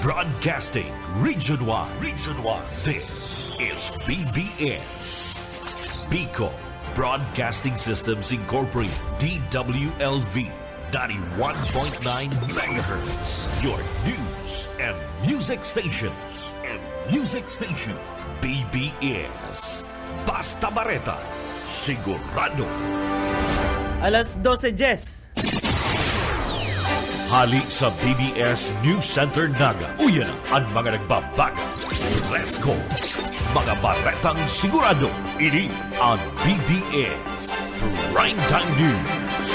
Broadcasting Region 1. Region 1. This is BBS. Bicol Broadcasting Systems Incorporated. DWLV. 91.9 megahertz. Your news and music stations. BBS. Basta Bareta. Sigurado. Alas 12:10. Hali sa BBS News Center Naga. Uyan ang mga nagbabaga. Let's go! Mga baretang sigurado. Ini ang BBS Primetime News.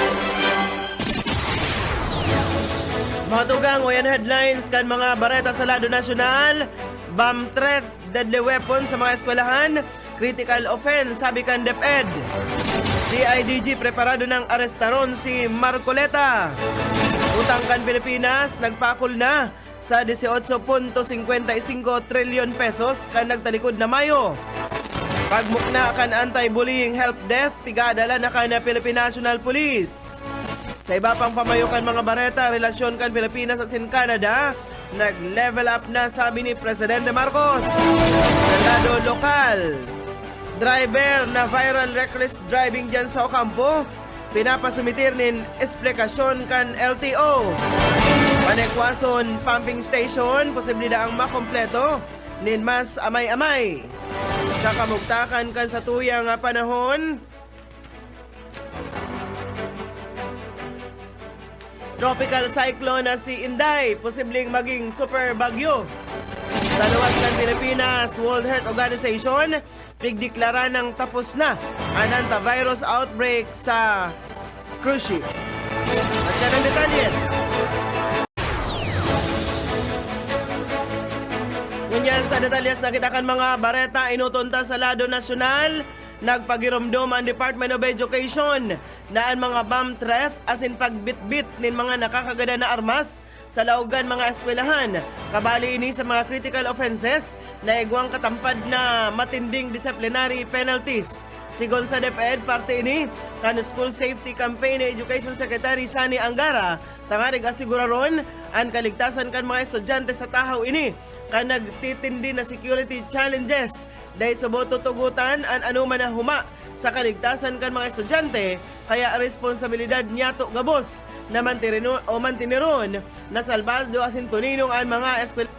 Mga tugang, uyan headlines kan mga bareta sa lado nasyonal. Bomb threat, deadly weapon sa mga eskwelahan. Critical offense, sabi kan DepEd. CIDG preparado ng arestaron si Marcoleta. Utang kan Pilipinas, nagpakol na sa 18.55 trilyon pesos kan nagtalikod na Mayo. Pagmukna kan anti-bullying help desk, pigadala na kan Philippine National Police. Sa iba pang pamayukan mga bareta, relasyon kan Pilipinas at Canada, nag-level up na sabi ni Presidente Marcos. Sa lado lokal, driver na viral reckless driving dyan sa Ocampo, pinapasumitir nin esplikasyon kan LTO. Panekwason pumping station, posible na ang makompleto nin mas amay-amay. Sa kamugtakan kan sa tuyang panahon, tropical cyclone na si Inday, posibleng maging super bagyo. Sa luwas ng Pilipinas, World Health Organization, pigdeklara ng tapos na ang antivirus outbreak sa cruise ship. At yan ang detalyes. Ngunyan sa detalyes, nakita kan mga bareta inutunta sa lado nasyonal. Nagpagiromdom ang Department of Education na ang mga bomb threat as in pagbitbit nin mga nakakagada na armas sa laugan mga eskwelahan. Kabali ini sa mga critical offenses na igwang katampad na matinding disciplinary penalties. Sigon sa DepEd, parte ini kan School Safety Campaign ni Education Secretary Sani Angara, tangarig asiguraron ang kaligtasan kan mga estudyante sa tahaw ini kan nagtitindi na security challenges dahil subot tutugutan ang anuman na huma sa kaligtasan kan mga estudyante, kaya responsibilidad niya to gabos na mantiniron na salbado asin tuninong ang mga eskwela.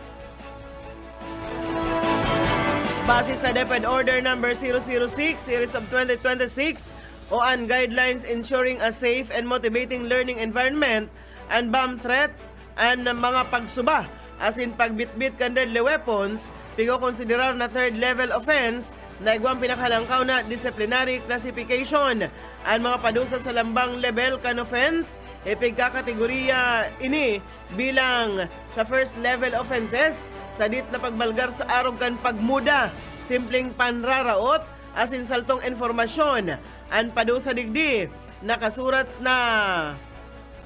Base sa DepEd Order Number 006 Series of 2026 o ang guidelines ensuring a safe and motivating learning environment and bomb threat and mga pagsuba as in pagbitbit kan deadly weapons, pigo konsiderar na third level offense na igwang pinakahalangkaw na disciplinary classification. Ang mga padusa sa lambang level kan offense, ipigkakategorya ini bilang sa first level offenses, sadit na pagbalgar sa arog kan pagmuda, simpleng panraraot, as in saltong informasyon. Ang padusa digdi, nakasurat na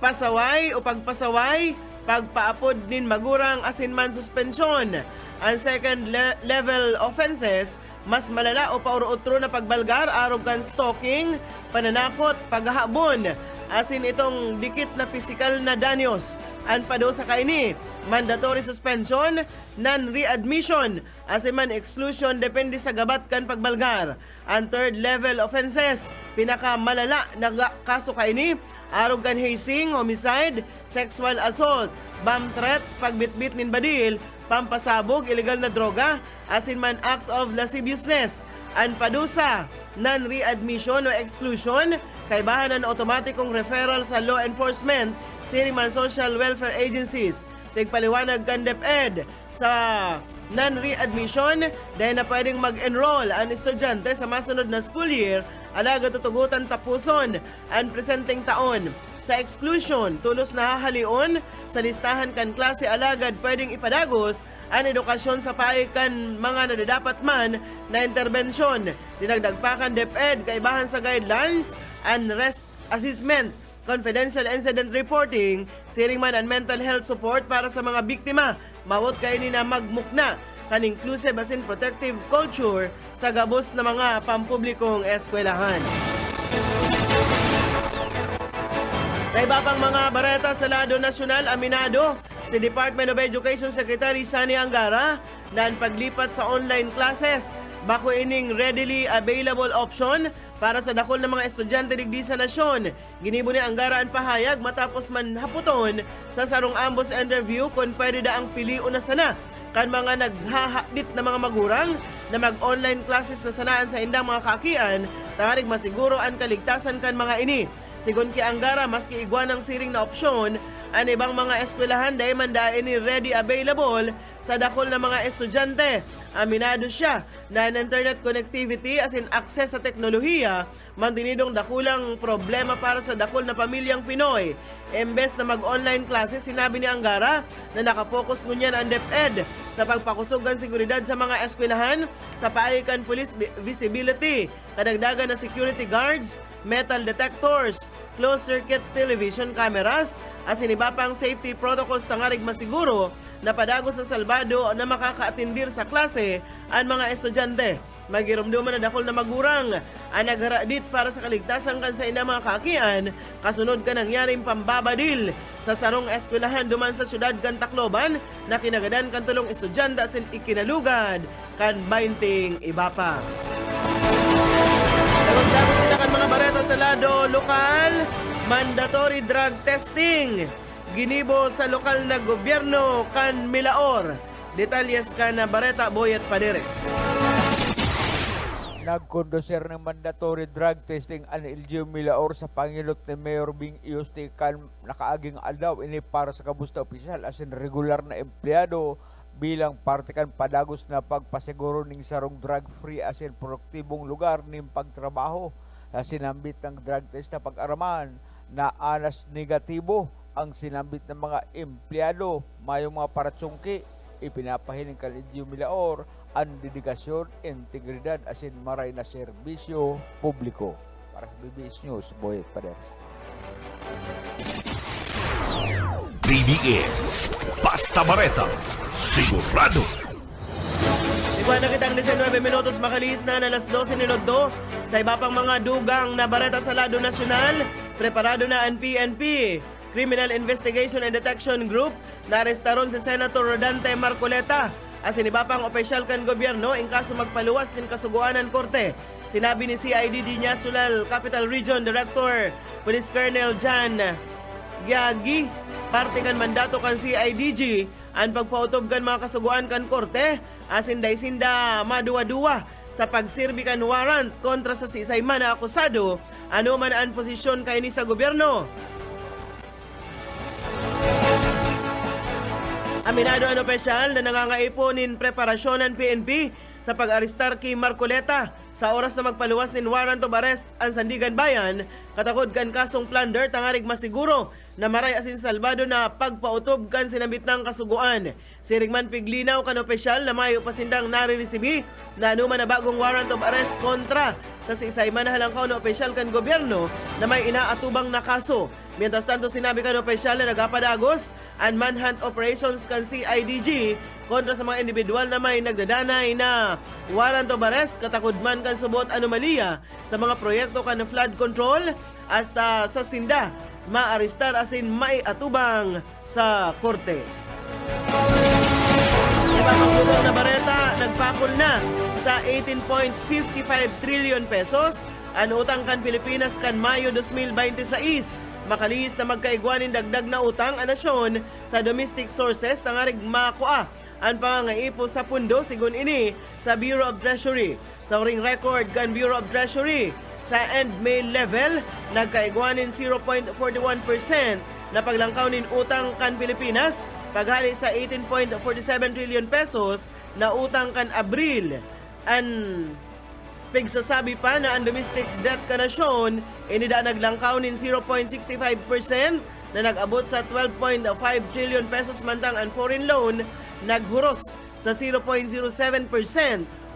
pasaway o pagpasaway, pagpaapod nin magurang asin man suspensyon. Ang second level offenses, mas malala o pauro-utro na pagbalgar, arog kan stalking, pananakot, paghahabon, asin itong dikit na physical na danyos. Ang padusa kaini, mandatory suspension, non-readmission, asin man exclusion depende sa gabat kan pagbalgar. Ang third level offenses, pinakamalala na kaso kaini, arog kan hazing, homicide, sexual assault, bomb threat, pagbitbit nin badil, pampasabog, illegal na droga, asin man acts of lasciviousness. Ang padusa, non-readmission o exclusion, kaibahan ng automatikong referral sa law enforcement, sini man social welfare agencies. Tigpaliwanag kan DepEd sa non-readmission dahil na pwedeng mag-enroll ang estudyante sa masunod na school year, alaga tutugutan tapuson ang presenting taon. Sa exclusion, tulos na hahalion sa listahan kan klase alagad pwedeng ipadagos ang edukasyon sa paikan mga nadadapat man na interbensyon. Dinagdagpakan DepEd kaibahan sa guidelines and risk assessment, confidential incident reporting, siring man ang mental health support para sa mga biktima. Mawot kaini na magmukna kan inclusive asin protective culture sa gabos na mga pampublikong eskwelahan. Sa iba pang mga bareta sa lado nasyonal, aminado si Department of Education Secretary Sani Angara na ang paglipat sa online classes bako ining readily available option para sa dakol ng mga estudyante digdi sa nasyon. Ginibo ni Angara ang pahayag matapos man haputon sa sarong ambos interview kung pwede da ang piliun na sana kan mga naghahakdit na mga magurang na mag-online classes na sanaan sa indang mga kakian, tangarig masiguro ang kaligtasan kan mga ini. Sigon kay Angara, maski igwan ng siring na opsyon, ang ibang mga eskwelahan dahil mandain ni ready available sa dakol ng mga estudyante. Aminado siya na ang internet connectivity as in access sa teknolohiya, mantinidong dakulang problema para sa dakol na pamilyang Pinoy. Embes na mag-online classes, sinabi ni Angara na nakapokus ngunyan ang DepEd sa pagpakusugan seguridad sa mga eskwelahan sa paayikan police visibility, kadagdagan na security guards, metal detectors, closed-circuit television cameras, as iniba pang safety protocols tangarig masiguro na padagos sa salbado na makakaatindir sa klase ang mga estudyante. Magirumduman na dakol na magurang ang nagharadit para sa kaligtasan kan sa ina mga kakian, kasunod ka nangyaring pambabadil sa sarong eskwelahan duman sa syudad kan Tacloban na kinagadan kan tulong estudyante asin ikinalugad kan 20 iba pa. Dagos-dagos nila kan mga bareta sa lado lokal, mandatory drug testing. Ginibo sa lokal na gobyerno kan Milaor. Detalyes ka na bareta Boyet Paderes. Nagkondoser ng mandatory drug testing ang LGU Milaor sa pangilot ni Mayor Bing Iuste kan nakaaging aldaw ini para sa kabusta opisyal as in regular na empleyado bilang parte kan padagos na pagpasiguro ning sarong drug-free as in produktibong lugar ning pagtrabaho. Na sinambit ng drug test na pag-araman na anas negatibo ang sinambit ng mga empleyado, mayong mga paratsungki, ipinapahiling kan LGU Milaor ang dedikasyon, integridad asin maray na serbisyo publiko. Para sa BBS News, Boyet Paderes. BBS Basta Bareta, sigurado. Iguan na kitang 19 minutos makalis na alas 12 minuto sa iba pang mga dugang na bareta sa lado nasyonal. Preparado na ang PNP, Criminal Investigation and Detection Group, na arestaron si Senator Rodante Marcoleta as iniba pang opisyal kan gobyerno in kaso magpaluwas din kasuguanan korte. Sinabi ni CIDD niya Sulal Capital Region Director Police Colonel Jan Gyagi, parte kan mandato kan CIDG ang pagpautob kan mga kasuguan kan korte asin sinda maduwa-duwa sa pagsirbi kan warrant kontra sa sisayman na akusado ano man ang posisyon kay ni sa gobyerno. Aminado ang opisyal na nangangaiponin preparasyon ng PNP sa pag-arestar kay Marcoleta sa oras na magpaluwas nin warrant of arrest ang Sandigan Bayan, katakod kan kasong plunder tangarig masiguro na maray asin salbado na pagpautob kan sinambit ng kasuguan. Sirigman piglinaw kan opisyal na mayo pasindang nariresibi na anuman na bagong warrant of arrest kontra sa sisayman na halangkaw na opisyal kan gobyerno na may inaatubang na kaso. Mientras tanto, sinabi kan opisyal na nagapadagos ang manhunt operations kan CIDG kontra sa mga individual na may nagdadanay na warrant of arrest katakod man kan subot anomalya sa mga proyekto kan flood control hasta sa sinda maarestar asin maiatubang sa korte. Ibang lubong na bareta, nagpakol na sa 18.55 trillion pesos ang utang kan Pilipinas kan Mayo 2026. Makalis na magkaigwanin dagdag na utang ang nasyon sa domestic sources tangarig makua ang pangangaipo sa pundo sigun ini sa Bureau of Treasury. Sa ring record kan Bureau of Treasury, sa end May level, nagkaigwanin 0.41% na paglangkaw nin utang kan Pilipinas paghali sa 18.47 trillion pesos na utang kan Abril. Pigsasabi pa na ang domestic debt ka nasyon inida naglangkaw nin 0.65% na nag-abot sa 12.5 trillion pesos mantang ang foreign loan naghuros sa 0.07%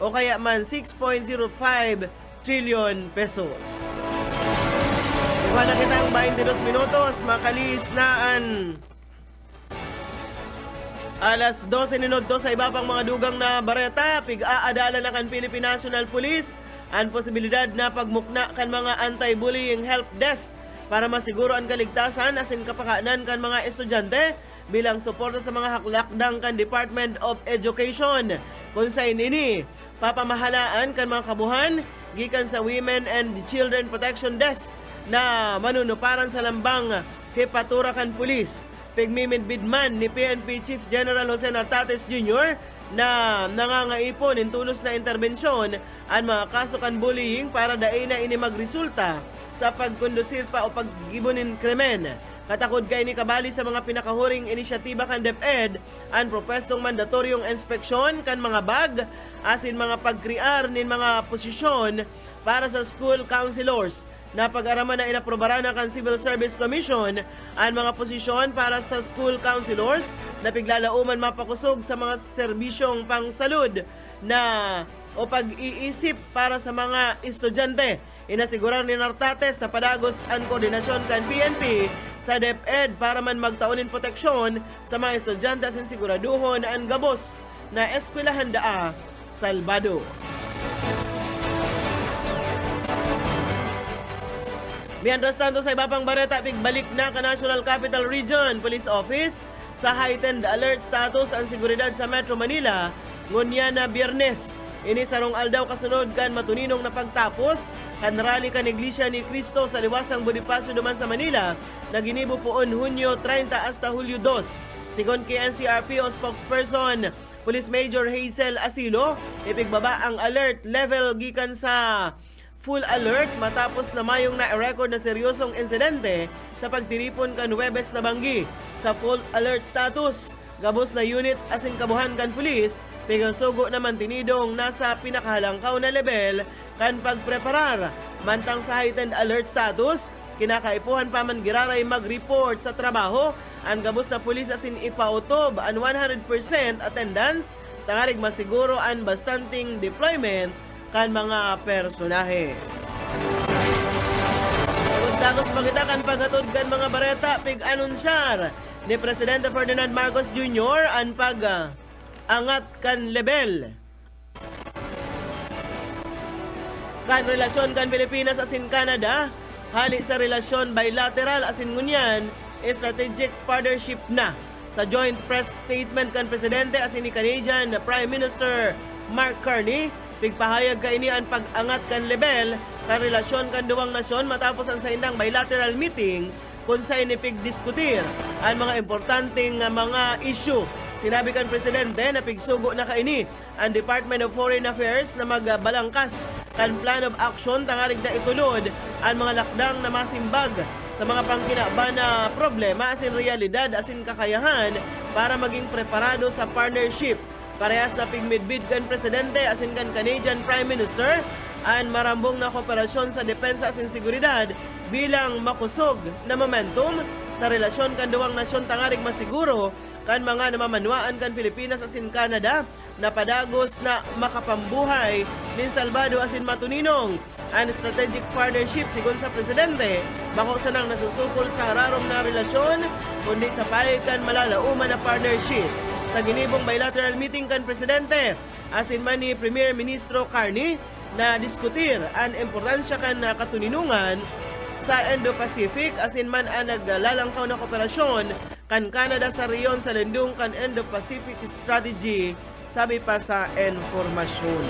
o kaya man 6.05 trillion pesos. Iwan na kitang 22 minutos, makalis na ang alas 12 minuto sa iba pang mga dugang na bareta. Pig-aadala na kan Philippine National Police ang posibilidad na pagmukna kan mga anti-bullying help desk para masiguro ang kaligtasan asin kapakanan kan mga estudyante bilang suporta sa mga haklakdang kan Department of Education. Kung sa ini, papamahalaan kan mga kabuhan gikan sa Women and Children Protection Desk na manunuparan sa lambang hipatura kan pulis. Pigmimidbidman ni PNP Chief General Jose Nartates Jr. na nangangaipon in tulos na interbensyon ang mga kaso kan bullying para daay na ini magresulta sa pagkondusir pa o paggibunin krimen. Katakod kay ni kabali sa mga pinakahuring inisyatiba kan DepEd ang propestong mandatoryong inspeksyon kan mga bag asin mga pagkriar nin mga posisyon para sa school counselors na pag-araman na inaprobara na kan Civil Service Commission ang mga posisyon para sa school counselors na piglalauman mapakusog sa mga serbisyong pangsalud na o pag-iisip para sa mga estudyante. Inasiguran ni Nartates na padagos ang koordinasyon kan PNP sa DepEd para man magtaunin proteksyon sa mga estudyante asin siguraduhon ang gabos na eskwelahan daa salbado. Mientras tanto sa iba pang bareta, pigbalik na ka National Capital Region Police Office sa heightened alert status ang seguridad sa Metro Manila ngunya na Biyernes. Ini sarong aldaw kasunod kan matuninong na pagtapos kan rally kan Iglesia ni Cristo sa liwasang Bonifacio duman sa Manila na ginibo poon Hunyo 30 hasta Hulyo 2. Sigon kay NCRP o spokesperson Police Major Hazel Asilo, ipigbaba ang alert level gikan sa full alert matapos na mayong na-record na seryosong insidente sa pagtiripon kan Huwebes na Banggi. Sa full alert status, gabos na unit asin kabuhan kan pulis, pigasugo naman tinidong nasa pinakahalangkaw na level kan pagpreparar. Mantang sa heightened alert status, kinakaipuhan pa man giraray mag-report sa trabaho ang gabos na pulis asin ipautob ang 100% attendance tangarig masiguro ang bastanting deployment kan mga personahes. Dagos magita kan paghatod kan mga bareta pig-anunsyar ni Presidente Ferdinand Marcos Jr. ang pag-angat kan level kan relasyon kan Pilipinas asin Canada hali sa relasyon bilateral asin ngunyan strategic partnership na. Sa joint press statement kan Presidente asin ni Canadian Prime Minister Mark Carney, pigpahayag ka ini ang pag-angat kan level kan relasyon kan duwang nasyon matapos ang saindang bilateral meeting kung sa inipigdiskutir ang mga importanteng mga issue. Sinabi kan Presidente na pigsugo na kaini ang Department of Foreign Affairs na magbalangkas kan plan of action tangarig na itulod ang mga lakdang na masimbag sa mga pangkinaba na problema asin realidad asin kakayahan para maging preparado sa partnership. Parehas na pigmidbid kan Presidente asin kan Canadian Prime Minister ang marambong na kooperasyon sa depensa asin seguridad bilang makusog na momentum sa relasyon kan duwang nasyon tangarig masiguro kan mga namamanwaan kan Pilipinas asin Canada na padagos na makapambuhay nin salbado asin matuninong ang strategic partnership sigon sa Presidente bako sa nang nasusukol sa hararom na relasyon kundi sa payikan malalauman na partnership. Sa ginibong bilateral meeting kan Presidente asin man ni Premier Ministro Carney na diskutir ang importansya kan katuninungan sa Indo-Pacific asin man ang naglalangkaw na kooperasyon kan Canada sa riyon sa lindung kan Indo-Pacific Strategy, sabi pa sa informasyon.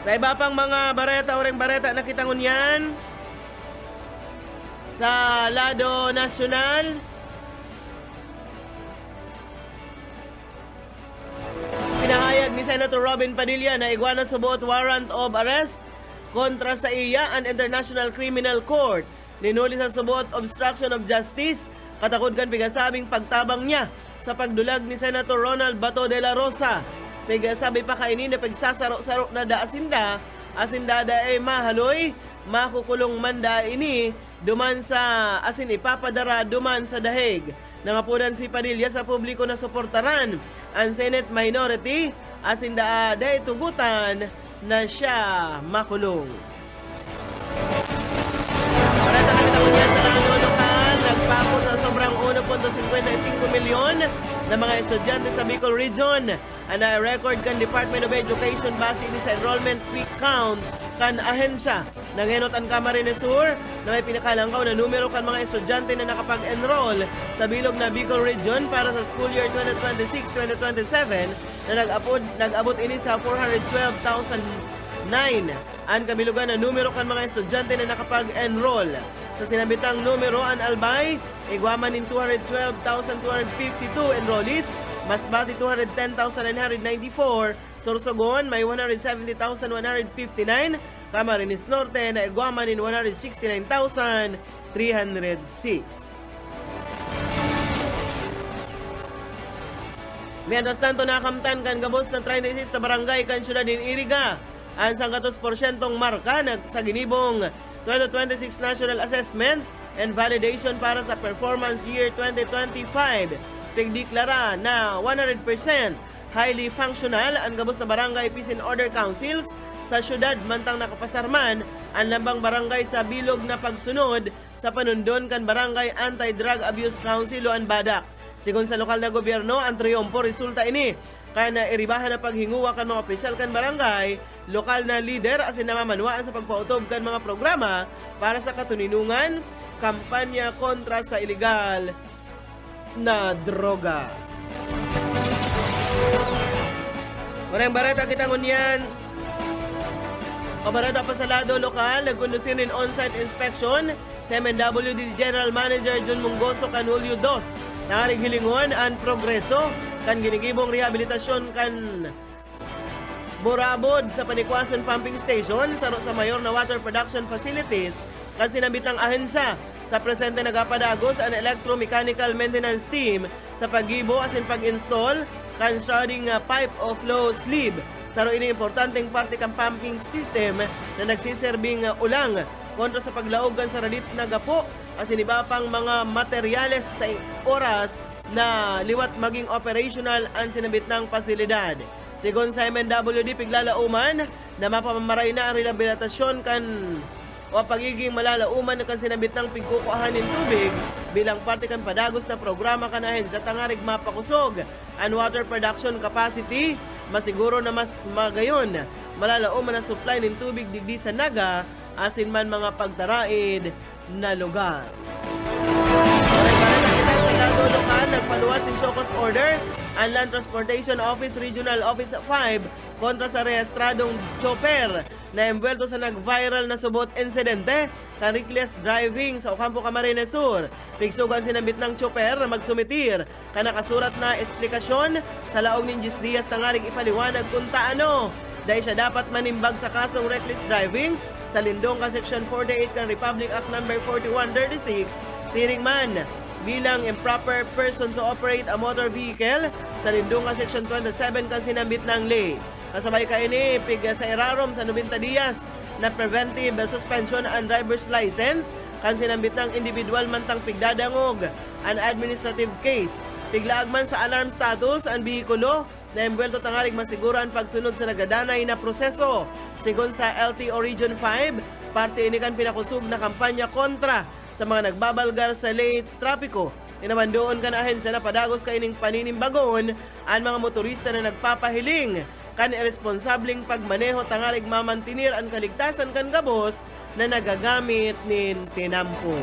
Sa iba pang mga bareta nakita ngunyan sa lado nasyonal, pinahayag ni Senator Robin Padilla na igwana subuot warrant of arrest kontra sa iya ang International Criminal Court. Ninuli sa subuot obstruction of justice, katakod kan pigasabing pagtabang niya sa pagdulag ni Senator Ronald Bato de la Rosa. Pigasabi pa kaini na pagsasaro-saro na asinda ay mahaloy, makukulong manda ini duman sa asin ipapadara duman sa dahig. Nangapunan si Padilla sa publiko na suportaran ang Senate minority asin day tugutan na siya makulong. Parata na kita niya sa langlo lokal, nagpakot sa sobrang 1.55 milyon na mga estudyante sa Bicol Region. Ang record kan Department of Education base ini sa enrollment quick count kan ahensya ng Henot and Camarines Sur na may pinakalangkaw na numero kan mga estudyante na nakapag-enroll sa bilog na Bicol Region para sa school year 2026-2027 na nag-abot ini sa 412,009 ang kabilugan na numero kan mga estudyante na nakapag-enroll. Sa sinabitang numero ang albay, igwaman in 212,252 enrollees, Masbate 210,994, Sorsogon may 170,159, Camarines Norte na igwaman in 169,306. Mientras tanto nakamtan kan gabos na 36 na barangay kan syudad din Iriga ang 100% marka sa ginibong 2026 National Assessment and Validation para sa Performance Year 2025. Pigdeklara na 100% highly functional ang gabos na barangay Peace and Order Councils sa syudad mantang nakapasarman ang lambang barangay sa bilog na pagsunod sa panundon kan Barangay Anti-Drug Abuse Council o Badak. Sigon sa lokal na gobyerno, ang triyompo resulta ini kana iribahan na paghinguwa kan mga opisyal kan barangay, lokal na leader asin namamanwaan sa pagpautob kan mga programa para sa katuninungan, kampanya kontra sa ilegal na droga. Marang barata kita ngunyan. O barata pa sa lado lokal, nagkundusin in on-site inspection sa MNWD General Manager John Mungoso kan Hulyo 2. Nangaring hilingon ang progreso kan ginigibong rehabilitasyon kan Borabod sa Panikwasan Pumping Station sa mayor na water production facilities kan sinabitang ahensya. Sa presente nagapadagos ang electromechanical maintenance team sa paggibo asin pag-install kan shrouding pipe of flow sleeve. Saro ini importanteng parte kan pumping system na nagsiserbing ulang kontra sa paglaog kan sa ralit na gapo asin iba pang mga materyales sa oras na liwat maging operational ang sinabitnang pasilidad. Sigon sa MNWD piglalauman na mapamamaray na ang rehabilitasyon kan o pagiging malalauman na kan sinabitang pigkukuhanin tubig bilang parte kan padagos na programa kanahin sa tangarig mapakusog ang water production capacity, masiguro na mas magayon malalauman na supply ng tubig digdi sa naga asin man mga pagtaraid na lugar. Sa lado lokal, nagpaluwas ng show cause order ang Land Transportation Office Regional Office 5 kontra sa rehistradong chopper na embwelto sa nag-viral na subot insidente kan reckless driving sa Ocampo, Camarines Sur. Pigsugan sinambit ng chopper na magsumitir ka nakasurat na esplikasyon sa laog ni 10 Dias tangaring ipaliwanag kung taano dahil siya dapat manimbag sa kasong reckless driving sa lindong ka Section 48 kan Republic Act No. 4136 siring man bilang improper person to operate a motor vehicle sa lindong ka Section 27 kan sinambit ng lay. Kasabay ka ini pig sa irarom sa 90 Dias na preventive suspension and driver's license kan sinambit ng individual mantang pigdadangog an administrative case. Piglaag man sa alarm status ang bihikulo na embwelto tangarig masiguro ang pagsunod sa nagadanay na proseso. Sigon sa LTO Region 5, parte ini kan pinakusog na kampanya kontra sa mga nagbabalgar sa late trapiko. Inaman doon kan ahensya na padagos kaining paninimbagon ang mga motorista na nagpapahiling kan irresponsableng pagmaneho tangarig mamantinir ang kaligtasan kan gabos na nagagamit nin tinampo.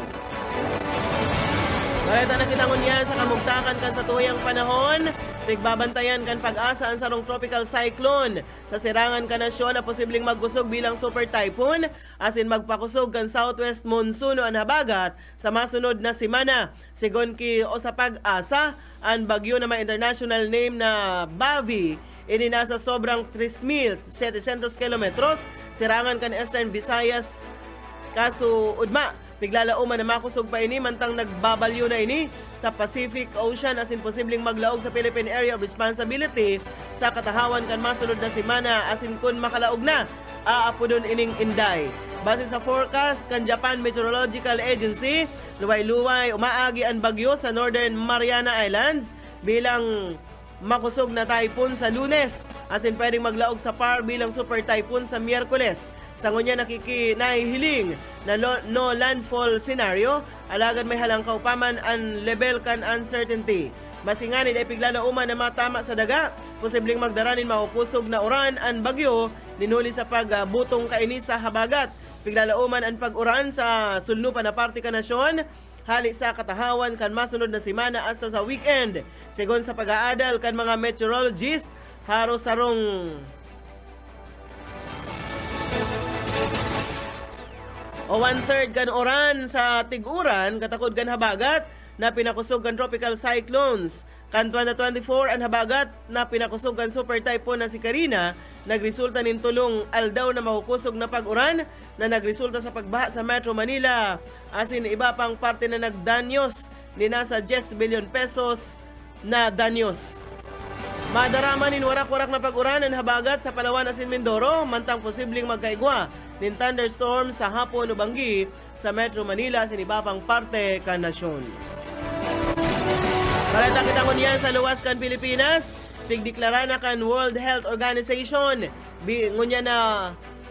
Marita na kitangon yan sa kamugtakan kan sa tuyang panahon. Pigbabantayan kan pag-asa ang sarong tropical cyclone. Sa sirangan ka nasyon na posibleng magkusog bilang super typhoon asin magpakusog kan southwest monsoon o habagat sa masunod na semana. Sigon ki o sa pag-asa, ang bagyo na may international name na Bavi ini nasa sobrang 3,700 kilometros. Sirangan kan Eastern Visayas kaso udma. Piglalauman na makusog pa ini mantang nagbabalyo na ini sa Pacific Ocean asin posibleng maglaog sa Philippine Area of Responsibility sa katahawan kan masunod na semana asin kun makalaog na aapudon ining Inday. Base sa forecast kan Japan Meteorological Agency, luway-luway umaagi ang bagyo sa Northern Mariana Islands bilang makusog na typhoon sa Lunes asin pwedeng maglaog sa PAR bilang super typhoon sa Miyerkules. Sa ngunya nakikinahihiling na no landfall scenario, alagad may halangkaw paman ang level kan uncertainty. Masinganin ay pigla na uman na matama sa daga. Posibleng magdaranin makukusog na uran ang bagyo ninuli sa pagbutong kaini sa habagat. Pigla na uman ang pag-uran sa sulnupan na parte ka nasyon. Hali sa katahawan kan masunod na semana hasta sa weekend. Segon sa pag-aadal kan mga meteorologist, haro sarong o 1/3 kan oran sa tiguran katakod kan habagat na pinakusog kan tropical cyclones. Kan 2024 ang habagat na pinakusog kan super typhoon na si Karina nagresulta nin tulong aldaw na makukusog na pag-uran na nagresulta sa pagbaha sa Metro Manila. Asin iba pang parte na nagdanyos ni nasa 10 billion pesos na danyos. Madarama nin warak-warak na pag-uran ang habagat sa Palawan asin Mindoro mantang posibleng magkaigwa nin thunderstorm sa hapon o banggi sa Metro Manila asin iba pang parte kan nasyon. Balita kita ngunyan sa luwas kan Pilipinas, pigdeklara na kan World Health Organization ngunya na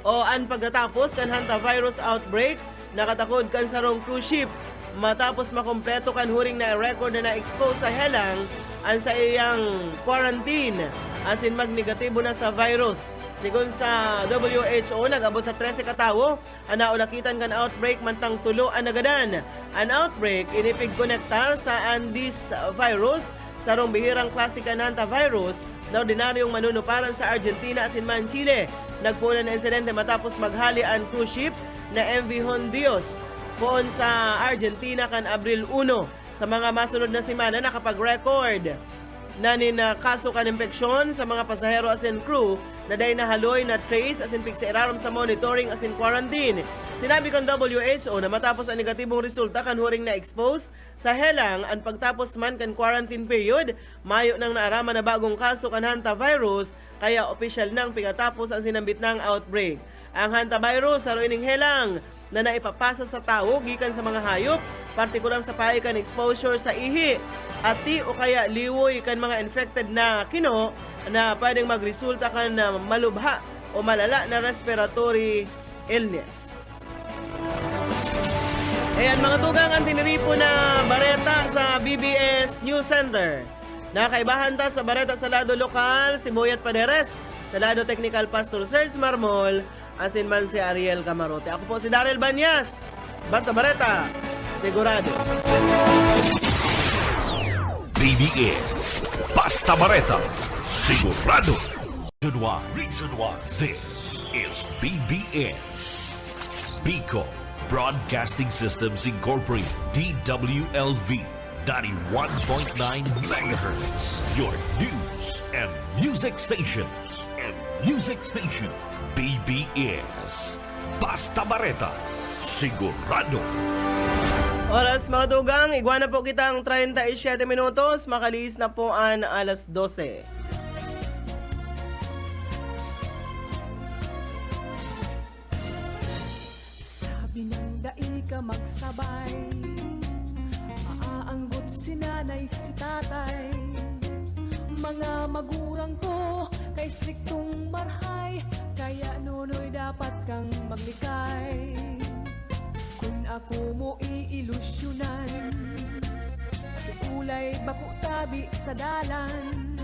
o an pagkatapos kan hantavirus outbreak nakatakod kan sarong cruise ship matapos makompleto kan huring na record na na-expose sa helang ang sa iyang quarantine asin magnegatibo na sa virus. Sigon sa WHO, nag-abot sa 13 katawo ang naulakitan kan outbreak mantang tulo ang nagadan. Ang outbreak inipig konektar sa Andes virus sarong bihirang klase kan hantavirus na ordinaryong manunuparan sa Argentina asin man Chile. Nagpuna na insidente matapos maghali ang cruise ship na MV Hondios poon sa Argentina kan Abril 1. Sa mga masunod na semana nakapag-record na kaso kan impeksyon sa mga pasahero asin crew na day nahaloy na trace asin pigsa iraram sa monitoring asin quarantine. Sinabi kan WHO na matapos ang negatibong resulta kan huring na-expose sa helang ang pagtapos man kan quarantine period, mayo nang naaraman na bagong kaso kan hantavirus kaya opisyal nang pingatapos ang sinambit ng outbreak. Ang hantavirus sa ining helang na naipapasa sa tao gikan sa mga hayop, partikular sa pahay kan exposure sa ihi, ati o kaya liwoy kan mga infected na kino na pwedeng magresulta kan malubha o malala na respiratory illness. Ayan mga tugang ang tiniripo na bareta sa BBS News Center. Nakaibahan ta sa bareta sa lado lokal, si Boyet Paderes, sa lado technical Pastor Serge Marmol, asin man si Ariel Camarote. Ako po si Daryl Banyas. Basta bareta, sigurado. BBS Basta Bareta, sigurado. Reason why this is BBS. Bico Broadcasting Systems Incorporated, DWLV, 91.9 megahertz. Your news and music stations. BBS Basta Bareta, sigurado. Oras mga tugang, igwana po kitang 37 minutos, makalis na po ang alas 12. Sabi ng dai ka magsabay, maaanggot si nanay si tatay. Mga magurang ko kay striktong marhay, kaya nunoy dapat kang maglikay. Kung ako mo iilusyonan, ulay bako tabi sa dalan.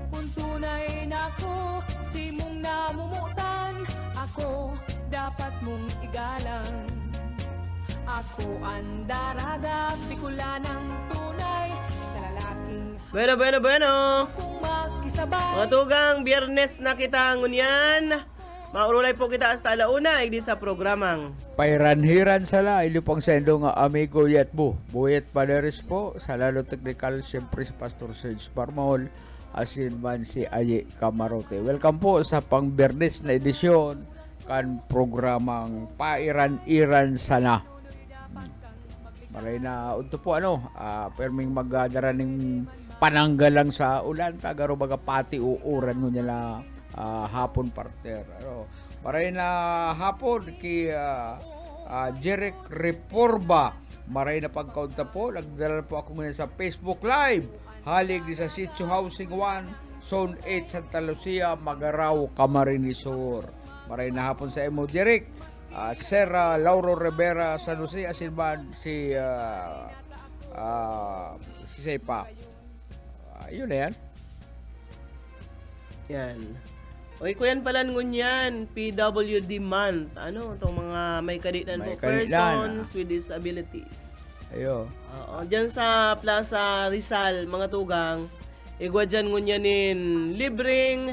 Kung tunay na ako, si mong namumutan, ako dapat mong igalang. Ako ang daraga, pikula ng tunay sa lalaking Bueno. kung makisabay. Mga tugang, biyernes na kita ngunyan. Maurulay po kita hasta alauna, hindi sa programang Pairanhiran sala, ili pang sendo nga amigo yet bu. Boyet Paderes po, sa lalo technical, siyempre si Pastor Serge Marmol, asin man si Aye Camarote. Welcome po sa pang biyernes na edisyon kan programang Pairan-iran sana. Maray na unto po perming magdaraning pananggalang sa ulan tagaro baga pati uuran mo nila hapon parter. Maray na hapon ki Jeric Reforba. Maray na pagkaunta po, nagdala po ako ngayon sa Facebook Live. Halig di sa Sitio Housing 1, Zone 8, Santa Lucia, Magaraw, Camarines Sur. Maray na hapon sa emo Jeric. Sir Lauro Rivera San Jose, asin man si Sepa. Ayun na yan. Yan. Oy, kuyan pala ngunyan, PWD month. Ano, itong mga may kaditan po, May kaditan, persons with disabilities. Ayo. Oo, dyan sa Plaza Rizal, mga tugang, igwa dyan ngunyanin libreng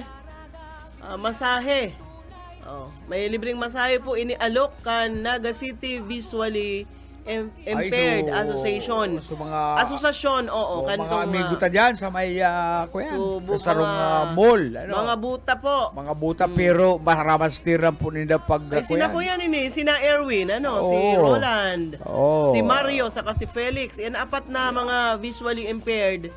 masahe. Oh, may libreng masahe po inialok kan Naga City Visually Impaired Association. So mga Asosasyon, oo. mga Kantong, amigo ta dyan sa may kuyan. So, sa sarong mga- mall. Ano? mga buta po. Mga buta pero maramas tiran po nila pag Ay, sina kuyan ini, sina Erwin, si Oo. Roland, Oo. si Mario, saka si Felix. Yan, apat na mga visually impaired.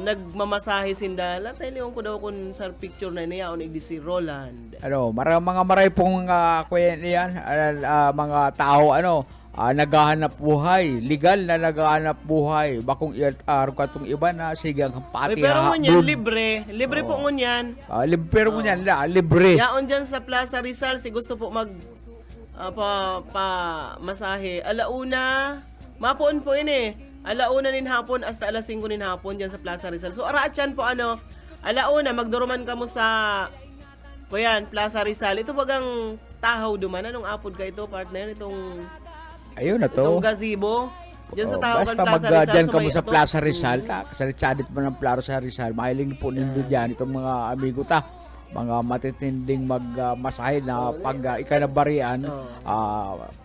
Nagmamasahe sinda. Latay liyon ko daw kung sa picture na niya, igdi si Roland. Mga maray pong kuyan yan, mga tao naghahanap buhay, legal na naghahanap buhay. Bakong katong iba na sigang Ay, pati pero ngunyan, libre po ngunyan. pero ngunyan libre. Yaon dyan sa Plaza Rizal, si gusto po mag masahe. Alauna, mapoon po ini. Alauna nin hapon hasta alas 5 nin hapon dyan sa Plaza Rizal. So araat yan po alauna, magduruman ka mo sa kuyan, Plaza Rizal. Ito bagang tahaw duman. Anong apod ka ito, partner? Itong Ayun na to. itong gazebo. Diyan sa tahaw kan Basta Plaza Rizal. dyan so ka mo may sa ito. Plaza Rizal, kasalit-salit mo ng Plaza Rizal, mahiling po nindo dyan itong mga amigo ta. Mga matitinding magmasahe na pag ikanabarian,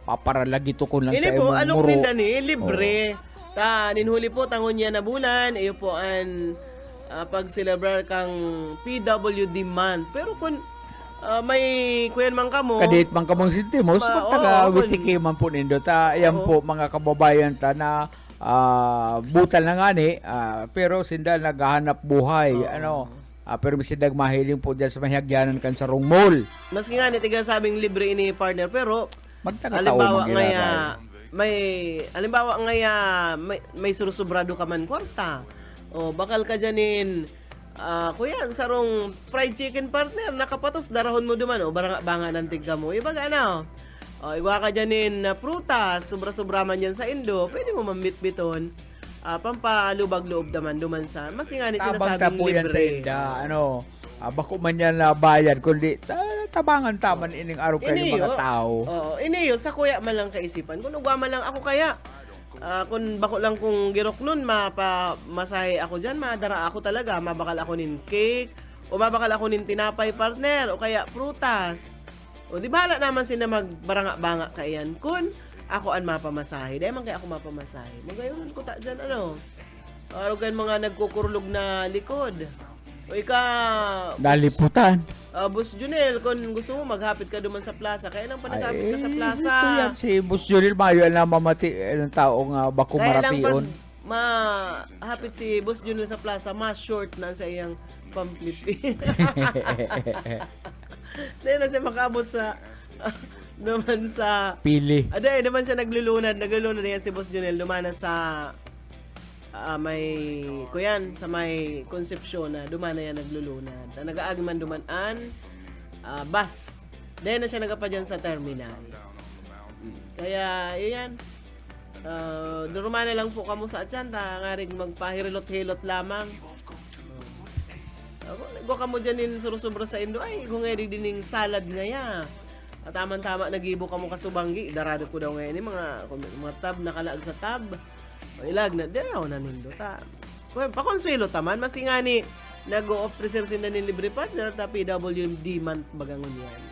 paparalagi to ko lang Ini sa po, imong alok muro. ninda ni, libre. Ninhuli po, tangon niya na bulan, iyo po an pag-celebrar kang PWD month. Pero kung may kuyan man kamo, Kadit man kamong sintimos, oo, magtaga-witiki man po nindo. Ayan Oo. po mga kababayan ta na butal na nga ni, pero sinda naghahanap buhay. Pero sindag mahiling po dyan sa mahagyanan kan sa rong mall. maski nga ni tiga sabing libre ini partner, pero Magtagatao halimbawa man ngaya may surusubrado ka man kwarta. O bakal ka dyanin kuyan sarong fried chicken partner nakapatos darahon mo duman o banga ng tigka mo. Ibaga o iwa ka dyanin na prutas, sobra-sobra man yan sa Indo, pwede mo mambit-biton. Pampalubag-loob naman duman sa maski nga ni Tabang sinasabing tapo yan sa libre. inda. Bako man yan na bayad, kundi tabangan taman ining araw kayo ng mga tao. Oo, iniyo sa kuya man lang kaisipan. Kung ugwa man lang ako kaya kung bako lang kung girok nun masahe ako dyan, madara ako talaga, mabakal ako nin cake o mabakal ako nin tinapay partner o kaya prutas. O di bahala naman sila magbaranga-banga kayan kun ako an mapamasahe. Dahil man kaya ako mapamasahe. Magayon ko ta dyan Arugan mga nagkukurlog na likod. O Naliputan. Boss Junel, kung gusto mo maghapit ka duman sa plaza, kaya lang pa naghapit ka sa plaza. Ito yan, si Boss Junil Mayo na mamati ng taong bako Kaya lang pag maration. mahapit si Boss Junel sa plaza, short na sa iyang pamphlet. Dahil na siya makabot sa naman sa Pili. Aday, naman siya naglulunad yan si Boss Junel dumana sa may kuyan sa may konsepsyon na dumana yan naglulunad. Nag-aagi man dumanan bus. Dahil na siya nagapa dyan sa terminal. Kaya iyan. Durumana lang po kamo sa atsanta nga rin magpahirilot-hilot lamang. Go kamo dyan in surusubra sa Indo ay kung nga dining salad nga ya. At tama nagibo kamo kasubanggi darado ko daw ngayon mga tab nakalaag sa tab. O ilag na diraw na nindo ta. Kuya pakonsuelo taman maski nga ni nag-o-officer sila ni libre partner ta PWD month bagangon yan.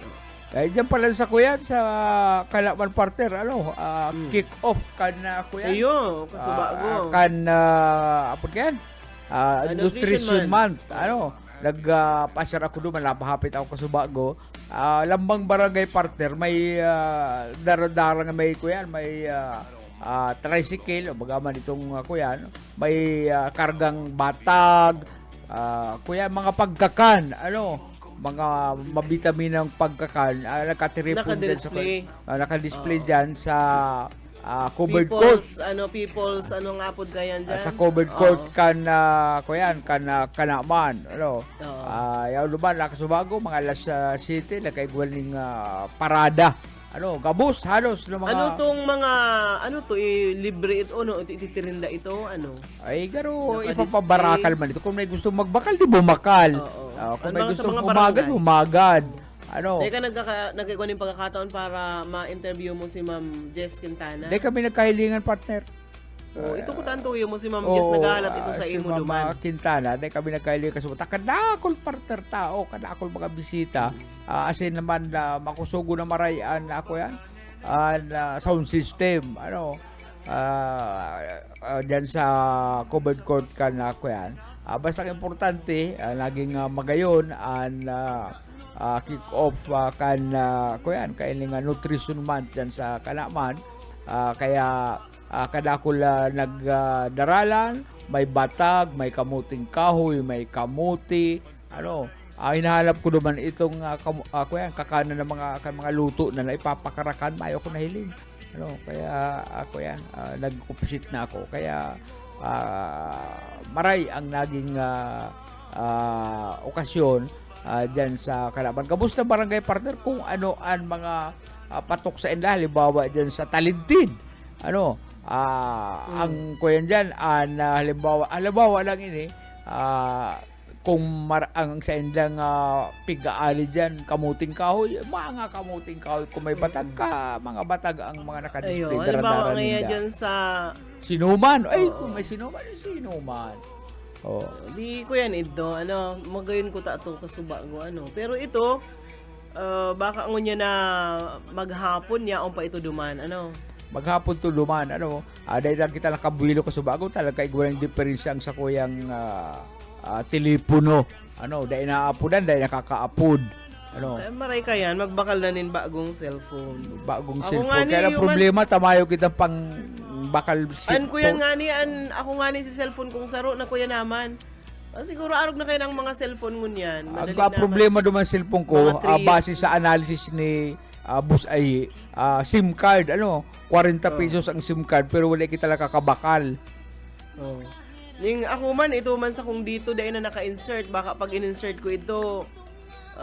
Diyan pala sa kuyan sa Kalaman Partner, kick off kan kuyan. Ayo, kasubago. Kan apa yan? Nutrition Month. Nagpasyar ako doon, napahapit ako kasubago. Lambang barangay partner, may daradara nga may kuyan, may tricycle, o bagaman itong kuyan, may kargang batag, kuyan, mga pagkakan, mga mabitaminang pagkakan, nakatiripon Naka-display. naka-display dyan sa covered court. People's apod kayan dyan? Sa covered court kuyan kanaman yaw luman nakasubago mga alas 7 nakaigwal ning parada gabos halos ng mga Ano to, libre ito, ititirinda ito, ano? ay garo Naka-display. ipapabarakal man ito. Kung may gusto magbakal, di bumakal. Oo. Kung Ano may mga gusto sa mga humagad, barangay? humagad. Dahil ka nagkakaroon ng pagkakataon para ma-interview mo si Ma'am Jess Quintana. Di kami nagkahilingan, partner. Ito ko tantuyo mo si Ma'am Jess, naghahalat ito sa si imo Mama duman. Quintana, di kami nagkahilingan kasi kadakol partner tao, kadakol mga bisita. Asin naman makusugo na marayan ako yan. Sound system, dyan sa covered court ka na ako yan. Basta importante, naging magayon kick off kailing nutrition month dyan sa Kanaman. Kaya kadakol nagdaralan, may batag, may kamuting kahoy, may kamuti, hinahanap ko naman itong kakanan ng mga luto na naipapakarakan, mayo ko nahiling. Kaya ako yan, nagkupisit na ako. Kaya maray ang naging okasyon dyan sa Kalaban. Kamusta barangay partner kung ano ang mga patok sa inla, halimbawa dyan sa Talintin. Ang kuyan dyan, halimbawa lang ini, kung ang sa inlang pigaali dyan, kamuting kahoy, mga kamuting kahoy, kung may batag ka, mga batag ang mga nakadisplay. Ayun, halimbawa ngayon dyan sa... Sinuman. Ay, kung may sinuman, sinuman. Di ko yan ito, magayon ko tato kasuba ko, Pero ito, baka ngunya na maghapon niya pa ito duman, Maghapon to luman, dahil lang kita nakabuhilo ko sa bago, talaga igawang diferensya ang sa kuyang telepono. Dahil naapudan, dahil nakakaapod. Maray ka yan, magbakal na nin bagong cellphone. Bagong Ako cellphone. nga ni, Kaya lang problema, tamayo kita pang bakal An kuya nga ni, ako nga ni si cellphone kong saro na kuya naman. Siguro arog na kayo ng mga cellphone ngun yan. Ang problema duman cellphone ko, Mga base sa analysis ni Boss Ay, SIM card, 40 pesos ang SIM card, pero wala kita lang kakabakal. Ning ako man, ito man sa kung dito, dahil na naka-insert, baka pag in-insert ko ito,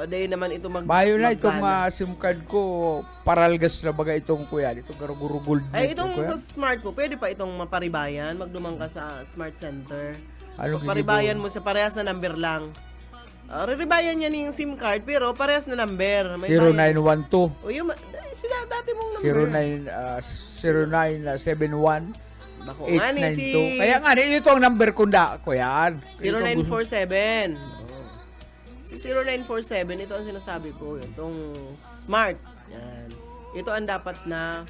dahil naman ito Mayo na itong SIM card ko, paralgas na baga itong kuya, itong garugurugul. Ay, itong sa smart mo, pwede pa itong maparibayan, magdumang ka sa smart center. Paribayan mo siya, parehas na number lang. Re-rebayan niya yung SIM card, pero parehas na number. May 0912. O yung, sila dati mong number. 0971 Naku, nga ni si... 892. Kaya nga, ito ang number ko na, kuya. 0947. Si 0947, ito ang sinasabi ko, itong smart. Yan. Ito ang dapat na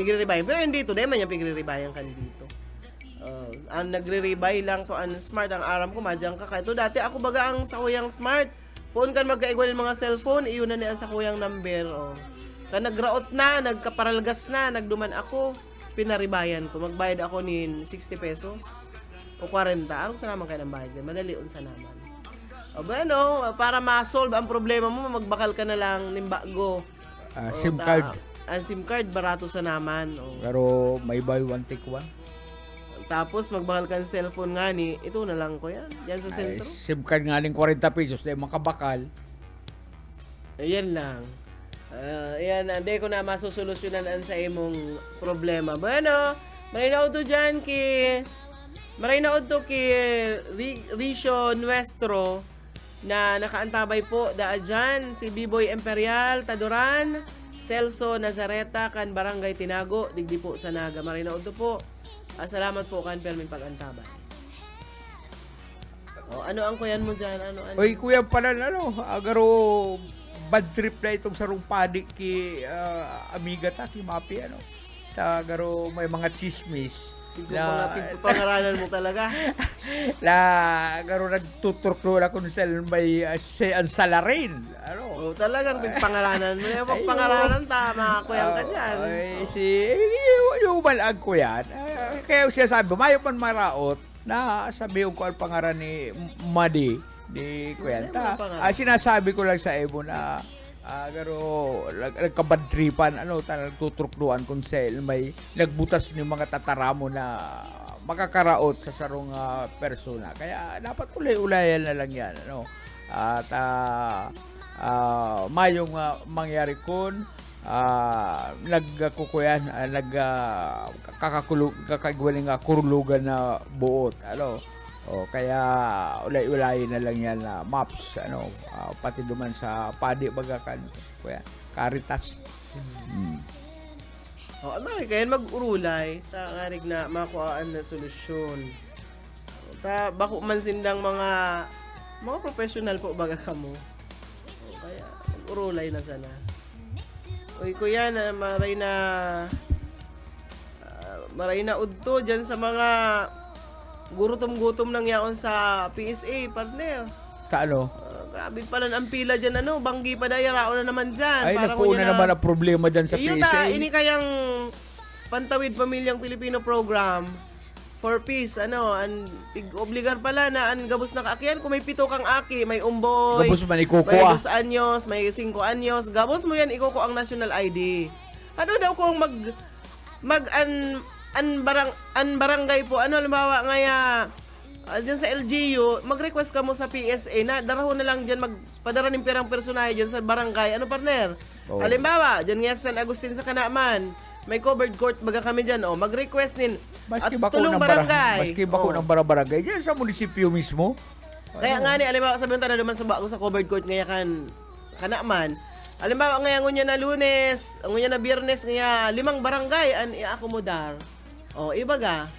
pigre-rebayan. Pero hindi ito, dahil man yung pigre-rebayan ka dito. Ang nagre-rebay lang to ang smart, ang aram ko, madyang ka. Ito dati, ako baga ang sa kuyang smart. Puon kan magkaigwa ng mga cellphone, iyon na niya sa kuyang number. Kan nagraot na, nagkaparalgas na, nagduman ako, pinaribayan ko. Magbayad ako ni 60 pesos o 40. Anong sa naman kayo ng bayad? Madali unsa naman. Para ma-solve ang problema mo, magbakal ka na lang ng bago. SIM card. Ang SIM card, barato sa naman. Pero may buy one, take one. Tapos magbakal ka ng cellphone nga ni, ito na lang ko yan. Yan sa sentro. SIM card nga ng 40 pesos, dahil makabakal. Ayan lang. Ayan, hindi ko na masusolusyonan sa imong problema. Bueno, marinaod to dyan marinaod to Ricio Nuestro na nakaantabay po dyan si B-Boy Imperial, Taduran, Celso Nazareta, kan Barangay Tinago, digdi po sa Naga. Marinaod to po. Salamat po kan Permin pag-antabay. Ano ang kuyan mo dyan? Ano? Oy, kuya pala, agaro bad trip na itong sarong padik ki amiga ta, ki Mapi, agaro may mga chismis. Pangaralan mo talaga. Agaro nagtuturklo na kung saan may ang salarin. Talagang pangaralan mo. Yung pangaralan, tama, kuyang ka dyan. Yung malag ko yan. Kaya siya sabi, mayo man maraot na sabi ko ang pangaran ni Madi di Kwenta. Sinasabi ko lang sa Evo na pero nagkabadtripan, nagtutrukluan kung sel may nagbutas ng mga tataramo na makakaraot sa sarong persona. Kaya dapat ulay-ulayan na lang yan. At mayong mangyari kun nagkukuyan, kakagwaling nga kurulugan na buot, ano. O kaya ulay-ulay na lang yan na maps, ano, pati duman sa padi bagakan, kuya, Caritas. Ano kayan mag-urulay ta ngarig na makuhaan na solusyon. Ta bako man sindang mga professional po baga kamo. Kaya mag-urulay na sana. Uy kuya na maray na udto dyan sa mga gutom-gutom nang yaon sa PSA partner. Kaano? Grabe pala ang pila dyan, ano, banggi pa daya, rao na naman dyan. Ay, Parang napuuna yun naman ang problema dyan sa Iyo PSA. ini kayang Pantawid Pamilyang Pilipino program for peace, ano, obligar pala na ang gabos na kaakyan. Kung may 7 kang aki, may umboy, Gabos man ikuko, may 2 anyos, may 5 anyos, gabos mo yan, ikuko ang national ID. Ano daw kung barangay po, ano, halimbawa ngaya, dyan sa LGU, mag-request ka mo sa PSA na darahon na lang dyan magpadara ng perang personahe dyan sa barangay. Ano partner? Oh. Halimbawa, dyan nga sa San Agustin sa Kanaman, may covered court baga kami dyan. Oh, mag-request nin at tulong barangay. Maski bako ng barangay, dyan sa munisipyo mismo. Kaya nga ni, halimbawa, sabihin tayo na naman sa bago sa covered court ngaya Kanaman. Halimbawa, ngaya ngunya na Lunes, ngunya na Biyernes, ngaya 5 barangay an i-akomodar. Oh, ibaga.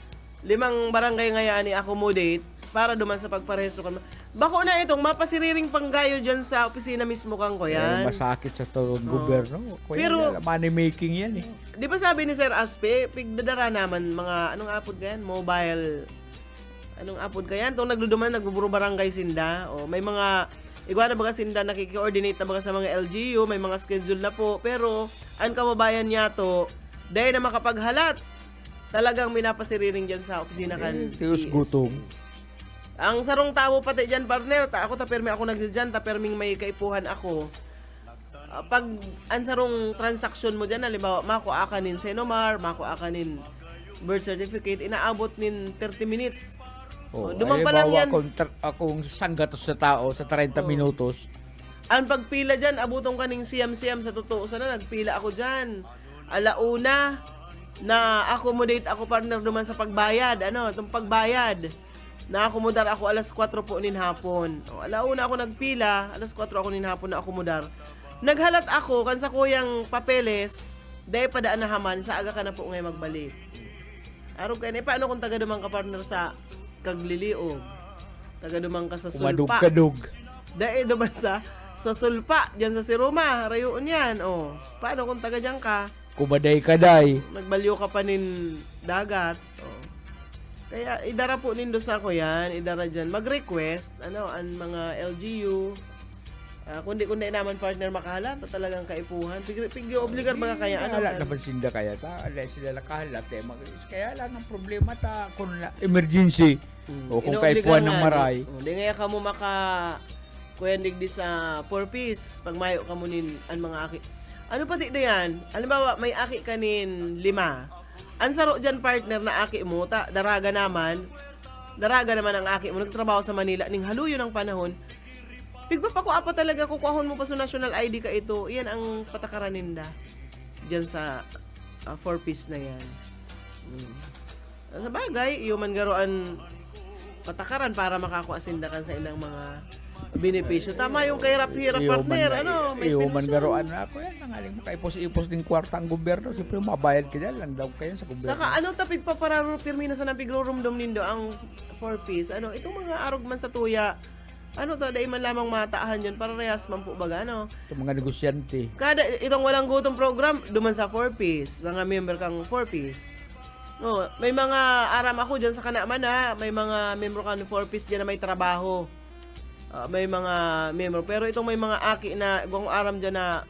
5 barangay ngayon i-accommodate para duman sa pagpareso kan. Bako na itong mapasiriring panggayo dyan sa opisina mismo kang ko yan. Masakit sa gobyerno. Pero money making yan eh. Di ba sabi ni Sir Aspe, pigdadara naman mga anong apod kayan? Mobile. Anong apod kayan? Itong nagduduman, nagbuburo barangay sinda. O may mga igwa na baga sinda nakiki-coordinate na baga sa mga LGU, may mga schedule na po. Pero ang kababayan niya to, dahil na makapaghalat, talagang minapasiriring dyan sa opisina kan. Tiyos gutom. Ang sarong tao pati dyan, partner, ako tapermi ako nagdyan, taperming may kaipuhan ako. Pag ang sarong transaksyon mo dyan, halimbawa, makuha ka nin Senomar, makuha ka nin birth certificate, inaabot nin 30 minutes. Dumang pa lang yan. Akong sanggatos sa tao sa 30 minutos. Ang pagpila dyan, abutong ka ning siyam-siyam sa totoo sana, nagpila ako dyan. Alauna, na-accommodate ako partner duman sa pagbayad. Ano, itong pagbayad. Na-accommodar ako alas 4 po nin hapon. Alauna ako nagpila, alas 4 ako nin hapon na-accommodar. Naghalat ako kan sa kuyang papeles, dahil padaan na haman, sa aga ka na po ngayon magbalik. Araw kayo, paano kung taga dumang ka partner sa Kagliliog? Taga dumang ka sa Sulpa. Kumadug-kadug. Dahil duman sa Sulpa, dyan sa Siroma, rayuon yan. Paano kung taga dyan ka? Kumaday-kaday. Nagbalyo ka pa nin dagat. Kaya idara po nindo sa ko yan, idara dyan. Mag-request, ang mga LGU. Kundi naman partner makahalat, talagang kaipuhan. Pigyo obligar ba kaya? Wala naman sinda kaya ta. Wala sila nakahalat eh. Kaya lang ang problema ta kung emergency. O kung kaipuhan ng maray. Hindi nga ka mo kuyan digdi sa 4-piece. Pag mayo ka mo nin ang mga aki. Ano pati na yan? Halimbawa, may aki kanin 5. Ang saro dyan partner na aki mo, daraga naman ang aki mo, nagtrabaho sa Manila, ning haluyo ng panahon, pigba pa ko apa talaga, kukuhon mo pa sa national ID ka ito, iyan ang patakaran ninda dyan sa 4-piece na yan. Sa bagay, man garoan patakaran para makakuasindakan sa ilang mga benepisyo. Tama yung kay hirap partner, may man pensyon. garoan na ako yan. Nangaling mo kaipos-ipos din kwarta ang gobyerno. Siyempre mabayad ka dyan. Landaw kayo sa gobyerno. Saka tapig pa para pirmi na sa napigro-rumdom nindo ang 4-piece. Itong mga arog man sa tuya, dahil man lamang mataahan yun para rehas man po baga, Itong mga negosyante. Kada itong walang gutom program, duman sa 4-piece. Mga member kang 4-piece. May mga aram ako dyan sa Kanaman may mga member kang 4-piece dyan na may trabaho. May mga member. Pero itong may mga aki na, kung aram dyan na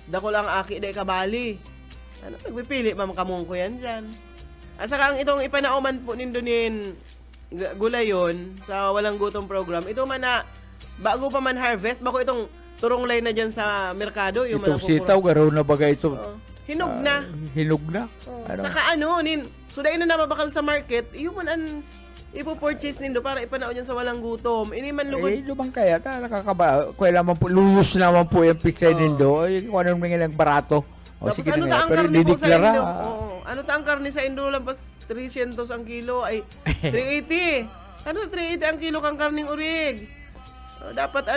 dako lang aki dahil kabali. Nagpipili mamkamong ko yan dyan. Saka ang itong ipanauman po nindonin gulayon sa walang gutom program, ito man na bago pa man harvest, bako itong turong line na dyan sa merkado. Yung itong sitaw, garaw na baga ito. Hinog na. Hinog na. Saka so dahil na nababakal sa market, yung man ipopurchase nindo para ipanaon niya sa walang gutom. Ini man lugod. Lumang kaya, nakakaba, kuya naman po, luyos naman po yung pizza nindo, kung anong mga ng barato. O, Tapos sige ano na nga, ta ang pero karne po sa dideklara, Indo? Ano ta ang karne sa Indo lang pas 300 ang kilo ay 380. Ano 380 ang kilo kang karning urig? Dapat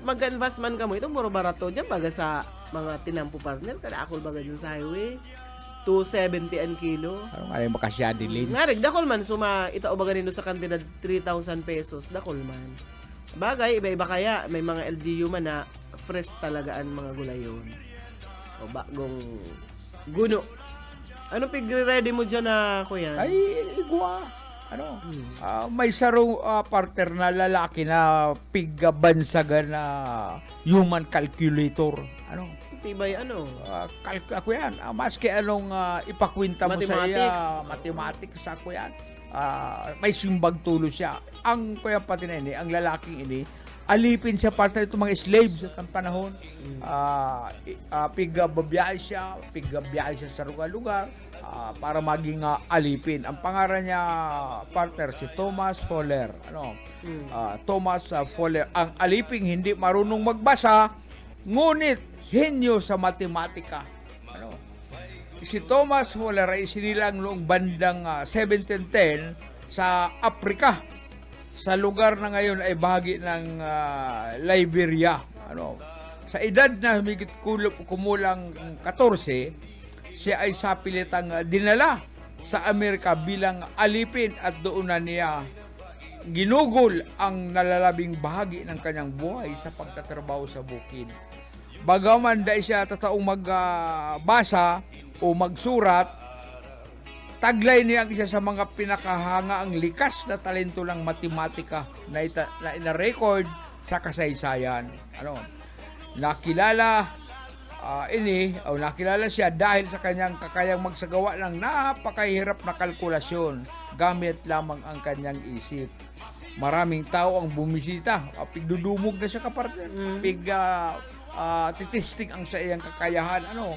mag-canvas man kamo. Itong muro barato dyan baga sa mga tinampo partner. Kada ako baga dyan sa highway. 270 ang kilo. Ano nga yung makasya dilin? Nga rin, dakol man. Suma, itao baga nito sa kantidad 3,000 pesos. Dakol man. Bagay, iba-iba kaya. May mga LGU man na fresh talaga ang mga gulayon. O bagong guno. Ano pig-ready mo dyan na kuya? Ay, igwa. Ano? May sarong partner na lalaki na pigabansagan na human calculator. Ano? Tibay ano? Ako yan. Maski anong ipakwinta mo sa iya, mathematics ako yan. May simbag tulo siya. Ang kuya pati na ini, ang lalaking ini, alipin siya partner itong mga slaves at ang panahon. Pigababiyahe siya sa lugar-lugar para maging alipin. Ang pangalan niya partner si Thomas Fowler. Ano? Thomas Fowler. Ang aliping hindi marunong magbasa, ngunit henyo sa matematika. Ano? Si Thomas Fowler ay sinilang noong bandang 1710 sa Africa. Sa lugar na ngayon ay bahagi ng Liberia. Ano? Sa edad na humigit kumulang 14, siya ay sapilitang dinala sa Amerika bilang alipin at doon na niya ginugol ang nalalabing bahagi ng kanyang buhay sa pagtatrabaho sa bukid. Bagaman dahil siya tataong magbasa o magsurat, taglay niya ang isa sa mga pinakahangaang likas na talento ng matematika na ina-record sa kasaysayan. Ano? Nakilala siya dahil sa kanyang kakayang magsagawa ng napakahirap na kalkulasyon gamit lamang ang kanyang isip. Maraming tao ang bumisita. Pigdudumog na siya kapartner. Titisting ang sa iyang kakayahan. Ano?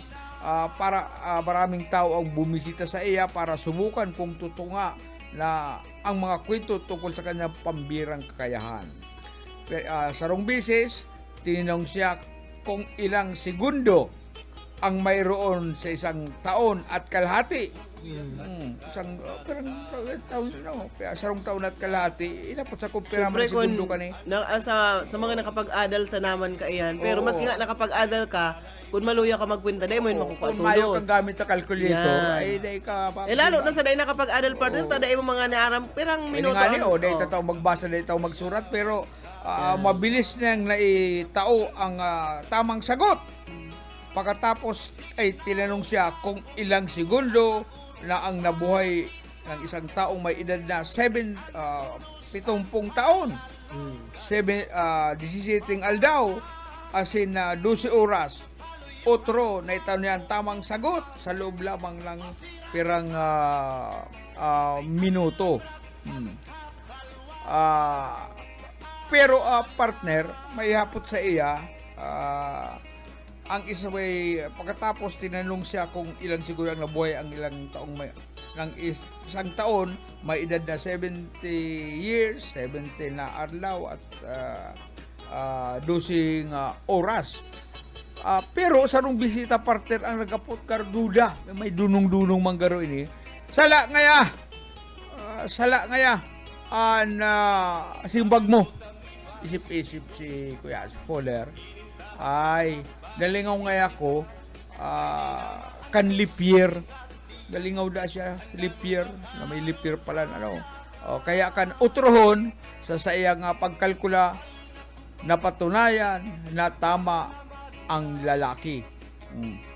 Para maraming tao ang bumisita sa iya para subukan kung tutunga na ang mga kwento tungkol sa kanyang pambirang kakayahan. Sarong bisis, tinanong siya kung ilang segundo ang mayroon sa isang taon at kalahati. Sarong taon at kalahati, inapot sa kumpira man segundo ka ni. Sa mga nakapag-adal sa naman ka iyan. Pero maski nga nakapag-adal ka, kung maluya ka magkwenta, dahil mo yun makukuha kung mayo kang gamit na calculator, ay dahil ka... lalo na sa dahil nakapag-adal partner, dahil mo mga naaram, pirang minuto. Dahil tataw magbasa, dahil tataw magsurat, pero mabilis niyang naitao ang tamang sagot. Pagkatapos ay tinanong siya kung ilang segundo na ang nabuhay ng isang taong may edad na 70 taon. 17 aldaw, as in 12 oras. Otro na itaw niya ang tamang sagot sa loob lamang ng pirang minuto. Pero partner, may hapot sa iya, ang isa way pagkatapos tinanong siya kung ilang siguro ang nabuhay ang ilang taong ng isang taon, may edad na 70 years, 70 na adlaw at 12 oras. Pero sa nung bisita partner ang nagapot karduda, may dunong-dunong manggaro ini. Sala ngaya simbag mo. Isip-isip si Kuya Fowler. Ay, dalingaw ngaya ko kan lipyer. Dalingaw da siya, lipyer. Na may lipyer pala, ano. Kaya kan utrohon sa iyang pagkalkula, napatunayan na tama ang lalaki.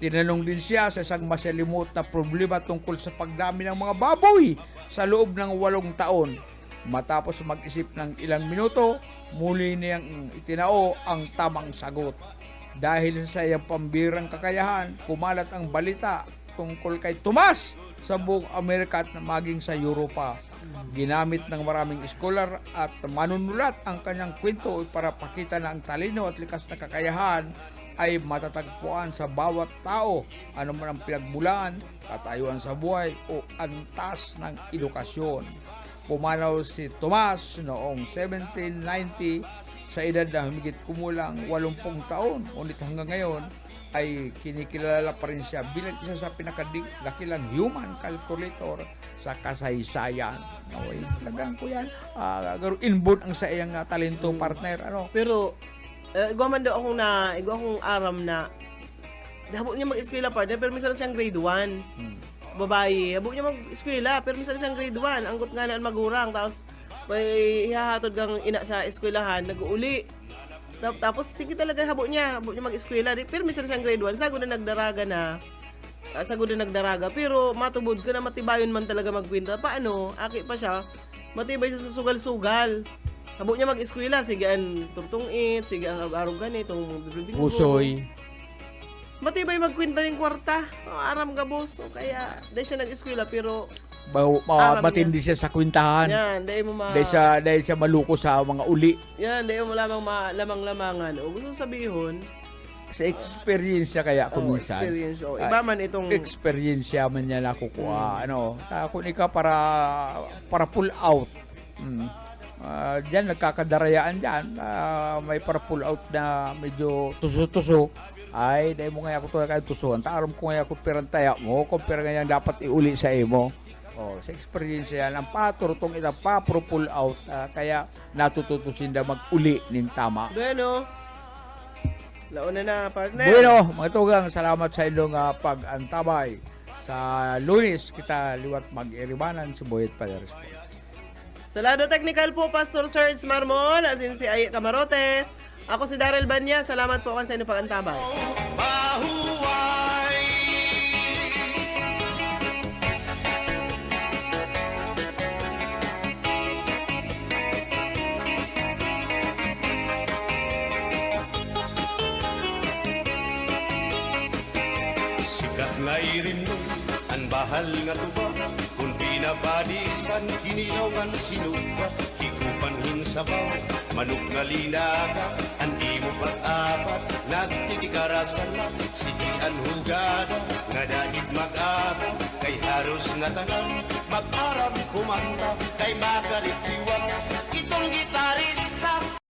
Tinanong din siya sa isang masalimot na problema tungkol sa pagdami ng mga baboy sa loob ng 8 taon. Matapos mag-isip ng ilang minuto, muli niyang itinao ang tamang sagot. Dahil sa iyang pambirang kakayahan, kumalat ang balita tungkol kay Tomas sa buong Amerika at maging sa Europa. Ginamit ng maraming scholar at manunulat ang kanyang kwento para pakita na ang talino at likas na kakayahan ay matatagpuan sa bawat tao, ano man ang pinagmulan, katayuan sa buhay o antas ng edukasyon. pumanaw si Tomas noong 1790 sa edad na humigit kumulang 80 taon. Ngunit hanggang ngayon ay kinikilala pa rin siya bilang isa sa pinakadakilang human calculator sa kasaysayan. Okay, talagang ko yan. Inborn ang sa iyang talento, partner. Ano? Pero, igwa man daw akong aram na habo niya mag-eskwela partner, pero minsan siyang grade 1. Babae, habo niya mag-eskwela, pero minsan siyang grade 1. Anggot nga na ang magurang, tapos may ihahatod kang ina sa eskwelahan, nag-uuli. Tapos, sige talaga, habo niya mag-eskwela. Pero minsan siyang grade 1, sagod na nagdaraga. Pero matubod ka na matibayon man talaga magkwinta. Paano? Aki pa siya, matibay siya sa sugal-sugal. Habo niya mag-eskwela, sige ang turtungit, sige ang arog ganitong bibinggo. Pusoy. Matibay magkwinta ng kwarta. Aram ka, boss. O kaya, dahil siya nag-eskwela, pero Matindi siya sa kwintahan. yan, dahil mo Dahil siya maluko sa mga uli. yan, dahil mo lamang lamang-lamangan. O gusto sabihin, Sa experience siya kaya ako minsan. experience. O, iba man itong, Experience man niya nakukuha. Kung ikaw para pull out. Diyan nagkakadarayaan diyan. May para pull out na medyo tuso-tuso. Ay, dahil mo nga ako to kaya tusuhan. Taaram ko nga ako pirantaya mo. Kung pira nga yan dapat iuli sa imo. Sa experience yan, ang paturutong ita pa pull out. Kaya natututusin na mag-uli nin tama. bueno, launa na, partner. Bueno, mga tugang, salamat sa inyong pag-antabay. Sa Lunes, kita liwat mag-iribanan si Boyet Palares po. Sa lado technical po, Pastor Serge Marmol, asin si Ay Camarote. Ako si Daryl Banya. Salamat po sa inyong pag-antabay. Sikat nga irin mo, ang bahal nga tuba, kung pinabadisan, kinilaw nga sinuba, higupan hinsabaw, manok nga linaga, andi mo pag-apat, nagtitikarasan lang, sigian hugada, nga dahil mag-aga, kay haros nga tanan, mag-arab kumanta, kay makalitiwan,